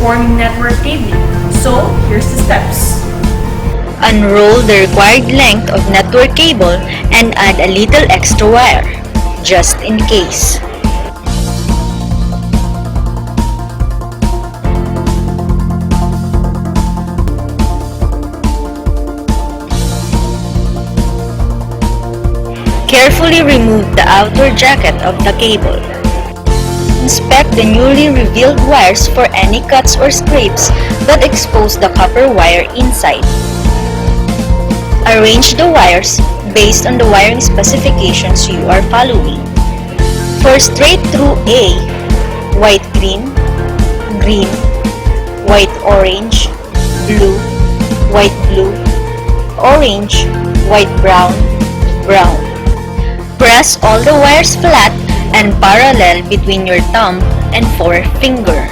performing network cabling. So, here's the steps. Unroll the required length of network cable and add a little extra wire, just in case. Carefully remove the outer jacket of the cable. Inspect the newly revealed wires for any cuts or scrapes that expose the copper wire inside. Arrange the wires based on the wiring specifications you are following. For straight through A, white-green, green, white-orange, blue, white-blue, orange, white-brown, brown. Press all the wires flat and parallel between your thumb and forefinger.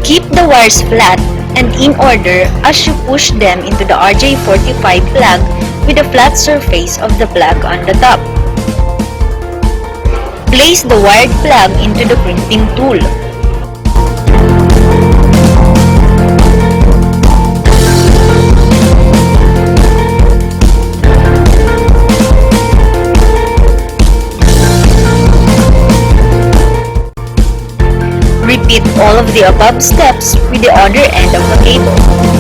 Keep the wires flat and in order as you push them into the RJ45 plug with a flat surface of the plug on the top. Place the wired plug into the crimping tool. Repeat all of the above steps with the other end of the cable.